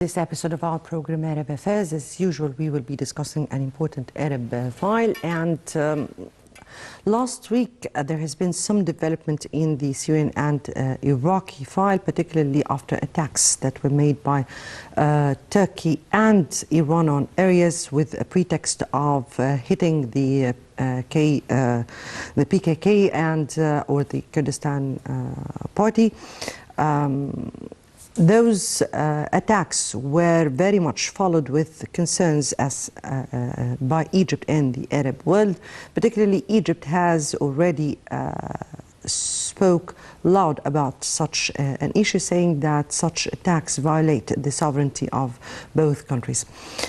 This episode of our program Arab Affairs, as usual, we will be discussing an important Arab file. And last week, there has been some development in the Syrian and Iraqi file, particularly after attacks that were made by Turkey and Iran on areas with a pretext of hitting the PKK and or the Kurdistan Party. Those attacks were very much followed with concerns by Egypt and the Arab world. Particularly, Egypt has already spoke loud about such an issue, saying that such attacks violate the sovereignty of both countries.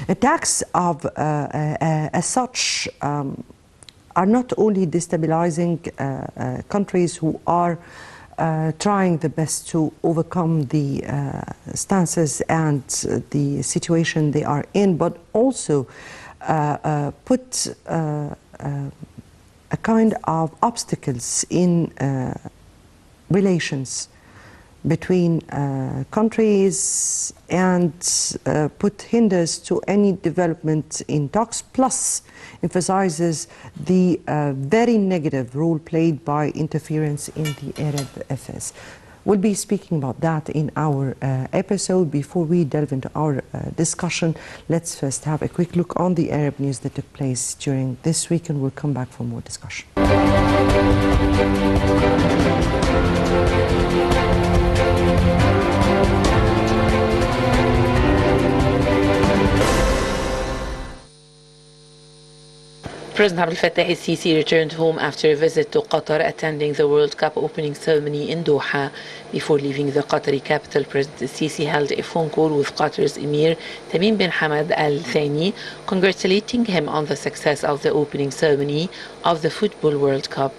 Attacks of as such are not only destabilizing countries who are trying the best to overcome the stances and the situation they are in, but also put a kind of obstacles in relations between countries and put hinders to any development in talks, plus emphasizes the very negative role played by interference in the Arab affairs. We'll be speaking about that in our episode. Before we delve into our discussion, let's first have a quick look on the Arab news that took place during this week, and we'll come back for more discussion. President Abdel Fattah el-Sisi returned home after a visit to Qatar, attending the World Cup opening ceremony in Doha. Before leaving the Qatari capital, President el-Sisi held a phone call with Qatar's Emir Tamim bin Hamad Al Thani, congratulating him on the success of the opening ceremony of the Football World Cup.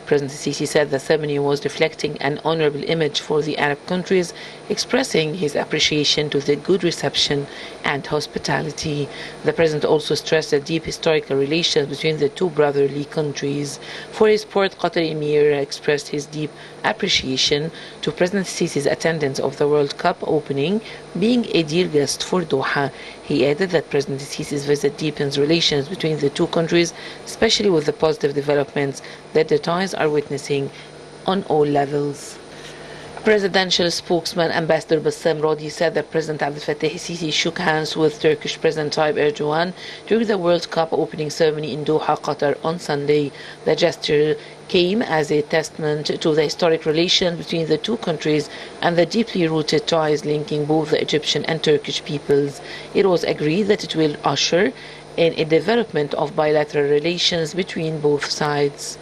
President el-Sisi said the ceremony was reflecting an honorable image for the Arab countries, expressing his appreciation to the good reception and hospitality. The president also stressed the deep historical relations between the two brotherly countries. For his part, Qatari Emir expressed his deep appreciation to President el-Sisi's attendance of the World Cup opening, being a dear guest for Doha. He added that President el-Sisi's visit deepens relations between the two countries, especially with the positive developments that the ties are witnessing on all levels. Presidential spokesman Ambassador Bassam Rodi said that President Abdel Fattah el-Sisi shook hands with Turkish President Tayyip Erdogan during the World Cup opening ceremony in Doha, Qatar on Sunday. The gesture came as a testament to the historic relations between the two countries and the deeply rooted ties linking both the Egyptian and Turkish peoples. It was agreed that it will usher in a development of bilateral relations between both sides.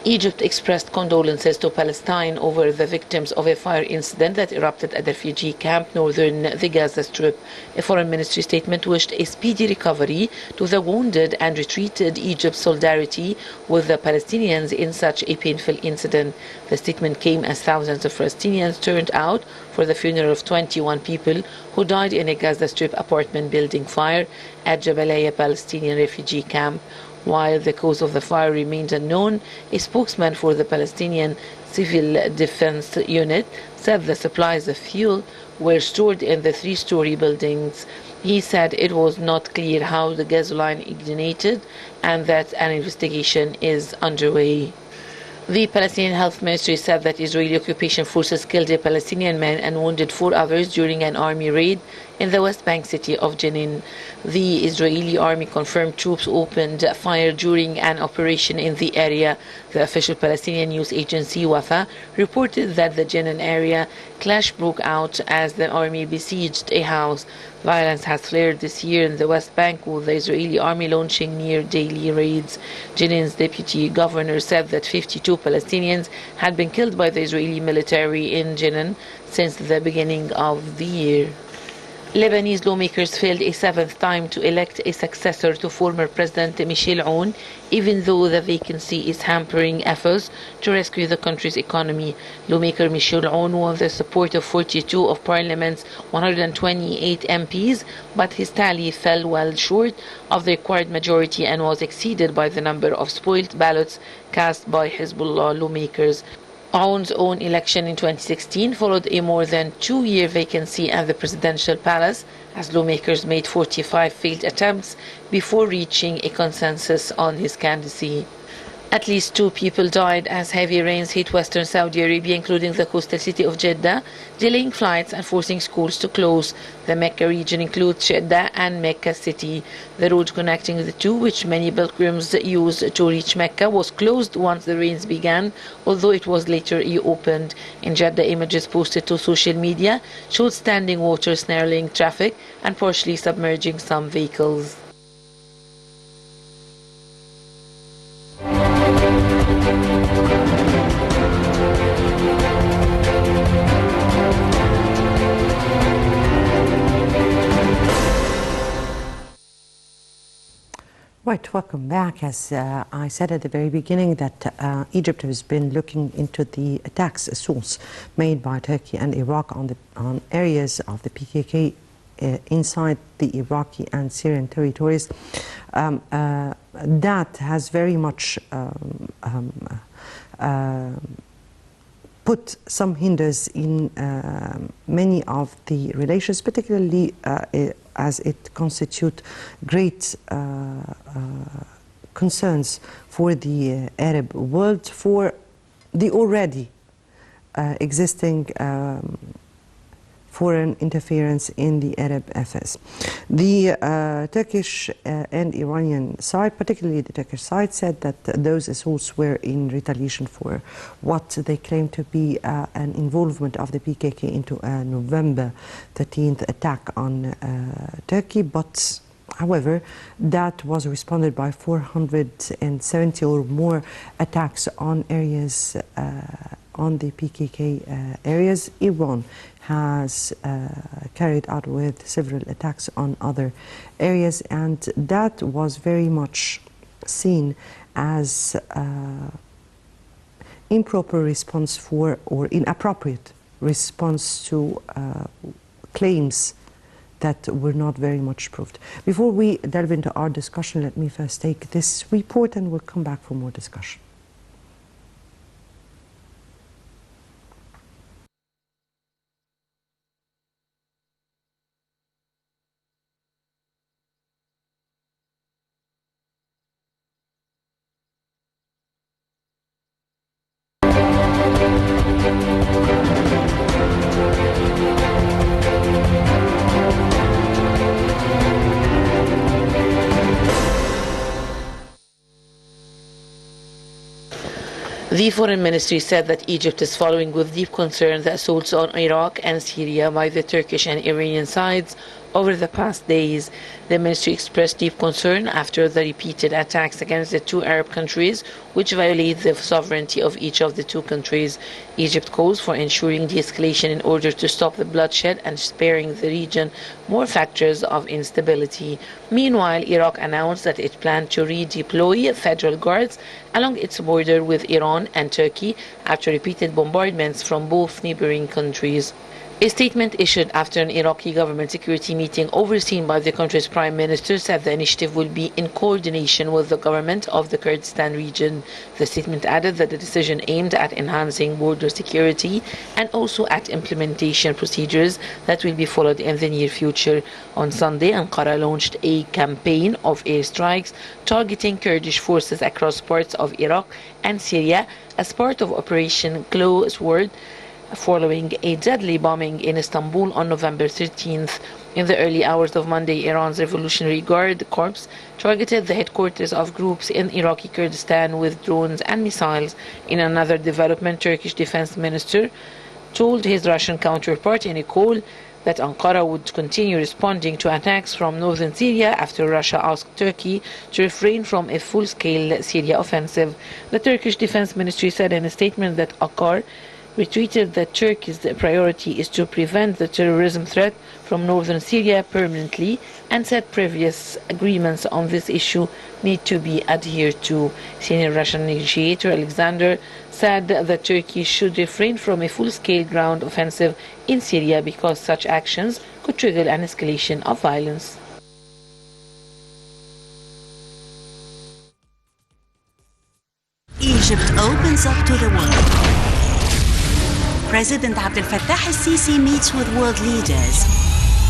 Egypt expressed condolences to Palestine over the victims of a fire incident that erupted at the refugee camp northern the Gaza Strip. A foreign ministry statement wished a speedy recovery to the wounded and retreated Egypt's solidarity with the Palestinians in such a painful incident. The statement came as thousands of Palestinians turned out for the funeral of 21 people who died in a Gaza Strip apartment building fire at Jabalia Palestinian refugee camp. While the cause of the fire remains unknown, a spokesman for the Palestinian Civil Defense Unit said the supplies of fuel were stored in the three-story buildings. He said it was not clear how the gasoline ignited and that an investigation is underway. The Palestinian Health Ministry said that Israeli occupation forces killed a Palestinian man and wounded 4 others during an army raid in the West Bank city of Jenin. The Israeli army confirmed troops opened fire during an operation in the area. The official Palestinian news agency Wafa reported that the Jenin area clash broke out as the army besieged a house. Violence has flared this year in the West Bank, with the Israeli army launching near daily raids. Jenin's deputy governor said that 52 Palestinians had been killed by the Israeli military in Jenin since the beginning of the year. Lebanese lawmakers failed a 7th time to elect a successor to former President Michel Aoun, even though the vacancy is hampering efforts to rescue the country's economy. Lawmaker Michel Aoun won the support of 42 of Parliament's 128 MPs, but his tally fell well short of the required majority and was exceeded by the number of spoiled ballots cast by Hezbollah lawmakers. Aoun's own election in 2016 followed a more than 2-year vacancy at the presidential palace as lawmakers made 45 failed attempts before reaching a consensus on his candidacy. At least 2 people died as heavy rains hit western Saudi Arabia, including the coastal city of Jeddah, delaying flights and forcing schools to close. The Mecca region includes Jeddah and Mecca city. The road connecting the two, which many pilgrims use to reach Mecca, was closed once the rains began, although it was later reopened. In Jeddah, images posted to social media showed standing water snarling traffic and partially submerging some vehicles. Right, welcome back. As I said at the very beginning that Egypt has been looking into the attacks, assaults made by Turkey and Iraq on areas of the PKK inside the Iraqi and Syrian territories. That has very much put some hinders in many of the relations, particularly as it constitutes great concerns for the Arab world, for the already existing foreign interference in the Arab affairs. The Turkish and Iranian side, particularly the Turkish side, said that those assaults were in retaliation for what they claim to be an involvement of the PKK into a November 13th attack on Turkey. But however, that was responded by 470 or more attacks on areas on the PKK areas. Iran has carried out with several attacks on other areas, and that was very much seen as improper response for, or inappropriate response to claims that were not very much proved. Before we delve into our discussion, let me first take this report and we'll come back for more discussion. The Foreign Ministry said that Egypt is following with deep concern the assaults on Iraq and Syria by the Turkish and Iranian sides over the past days. The ministry expressed deep concern after the repeated attacks against the two Arab countries, which violate the sovereignty of each of the two countries. Egypt calls for ensuring de-escalation in order to stop the bloodshed and sparing the region more factors of instability. Meanwhile, Iraq announced that it planned to redeploy federal guards along its border with Iran and Turkey after repeated bombardments from both neighboring countries. A statement issued after an Iraqi government security meeting overseen by the country's prime minister said the initiative will be in coordination with the government of the Kurdistan region. The statement added that the decision aimed at enhancing border security and also at implementation procedures that will be followed in the near future. On Sunday, Ankara launched a campaign of airstrikes targeting Kurdish forces across parts of Iraq and Syria as part of Operation Glow Sword, following a deadly bombing in Istanbul on November 13th. In the early hours of Monday, Iran's Revolutionary Guard Corps targeted the headquarters of groups in Iraqi Kurdistan with drones and missiles. In another development, Turkish Defense Minister told his Russian counterpart in a call that Ankara would continue responding to attacks from northern Syria after Russia asked Turkey to refrain from a full-scale Syria offensive. The Turkish Defense Ministry said in a statement that Ankara retweeted that Turkey's priority is to prevent the terrorism threat from northern Syria permanently and said previous agreements on this issue need to be adhered to. Senior Russian negotiator Alexander said that Turkey should refrain from a full-scale ground offensive in Syria because such actions could trigger an escalation of violence. Egypt opens up to the world. President Abdel Fattah al-Sisi meets with world leaders.